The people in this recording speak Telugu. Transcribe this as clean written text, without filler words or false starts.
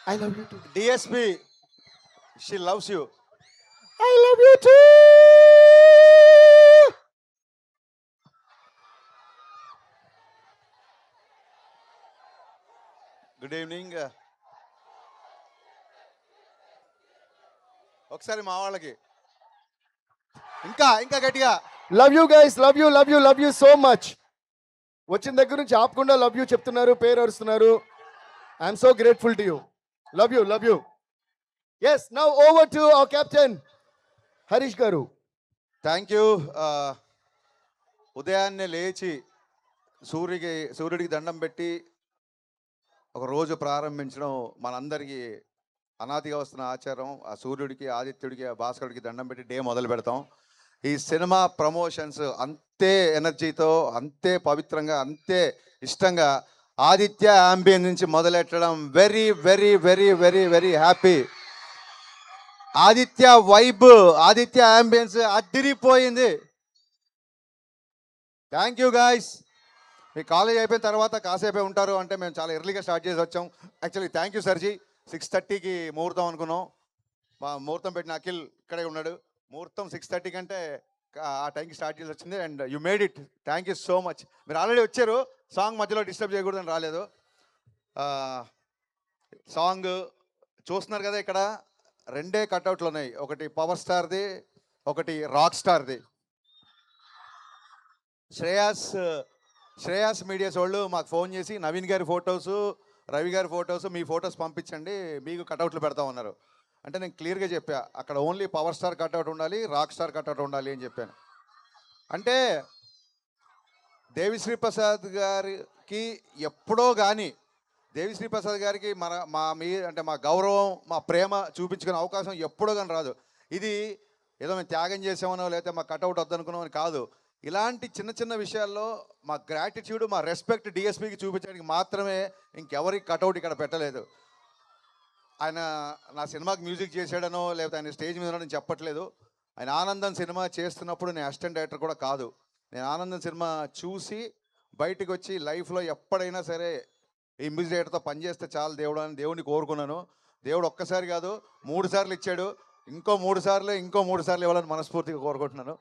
I love you too. DSP, she loves you. I love you too. Good evening. ఒకసారి మా వాళ్ళకి ఇంకా ఇంకా గట్టిగా Love you guys. Love you. Love you. Love you so much. వచ్చిన దగ్గర నుంచి ఆపకుండా లవ్ యూ చెప్తున్నారు, పేరు అరుస్తున్నారు. I'm so grateful to you. Love you. Love you. Yes, now over to our captain Harish గారు. Thank you. ఉదయాన్నే లేచి సూర్యుడికి దండం పెట్టి ఒక రోజు ప్రారంభించడం మనందరికీ అనాదిగా వస్తున్న ఆచారం. ఆ సూర్యుడికి, ఆదిత్యుడికి, ఆ భాస్కరుడికి దండం పెట్టి డే మొదలు పెడతాం. ఈ సినిమా ప్రమోషన్స్ అంతే ఎనర్జీతో, అంతే పవిత్రంగా, అంతే ఇష్టంగా ఆదిత్య అంబియన్స్ నుంచి మొదలెట్టడం very very very very very happy. Aditya vibe, Aditya ambience అదిరిపోయింది. Thank you guys. మీ కాలేజ్ అయిపోయిన తర్వాత కాసేపే ఉంటారు అంటే మేము చాలా ఎర్లీగా స్టార్ట్ చేసి వచ్చాం. యాక్చువల్లీ థ్యాంక్ యూ సర్జీ. 6:30కి ముహూర్తం అనుకున్నాం. మా ముహూర్తం పెట్టిన అఖిల్ ఇక్కడే ఉన్నాడు. ముహూర్తం 6:30 కంటే ఆ టైంకి స్టార్ట్ చేసి వచ్చింది. And you made it. Thank you so much. మీరు ఆల్రెడీ వచ్చారు, సాంగ్ మధ్యలో డిస్టర్బ్ చేయకూడదని రాలేదు. సాంగ్ చూస్తున్నారు కదా, ఇక్కడ రెండే కట్అవుట్లు ఉన్నాయి. ఒకటి పవర్ స్టార్ది, ఒకటి రాక్ స్టార్ది. శ్రేయాస్ మీడియాస్ వాళ్ళు మాకు ఫోన్ చేసి నవీన్ గారి ఫొటోసు, రవి గారి ఫొటోసు, మీ ఫొటోస్ పంపించండి, మీకు కట్అవుట్లు పెడతా ఉన్నారు. అంటే నేను క్లియర్గా చెప్పా, అక్కడ ఓన్లీ పవర్ స్టార్ కట్అవుట్ ఉండాలి, రాక్ స్టార్ కట్అవుట్ ఉండాలి అని చెప్పాను. అంటే దేవిశ్రీ ప్రసాద్ గారికి ఎప్పుడో కానీ, దేవిశ్రీ ప్రసాద్ గారికి మా గౌరవం, మా ప్రేమ చూపించుకునే అవకాశం ఎప్పుడో కానీ రాదు. ఇది ఏదో మేము త్యాగం చేసామనో లేకపోతే మా కట్అవుట్ వద్దనుకున్నామని కాదు. ఇలాంటి చిన్న చిన్న విషయాల్లో మా గ్రాటిట్యూడ్, మా రెస్పెక్ట్ డిఎస్పీకి చూపించడానికి మాత్రమే, ఇంకెవరికి కట్అవుట్ ఇక్కడ పెట్టలేదు. ఆయన నా సినిమాకి మ్యూజిక్ చేశాడనో లేకపోతే ఆయన స్టేజ్ మీద ఉన్నాడని చెప్పట్లేదు. ఆయన ఆనందం సినిమా చేస్తున్నప్పుడు నేను అసిస్టెంట్ డైరెక్టర్ కూడా కాదు. నేను ఆనందం సినిమా చూసి బయటకు వచ్చి లైఫ్లో ఎప్పుడైనా సరే ఈ మ్యూజిక్ డైరెక్టర్తో పనిచేస్తే చాలు దేవుడు అని దేవుడిని కోరుకున్నాను. దేవుడు ఒక్కసారి కాదు 3 సార్లు ఇచ్చాడు. ఇంకో 3 సార్లు ఇవ్వాలని మనస్ఫూర్తిగా కోరుకుంటున్నాను.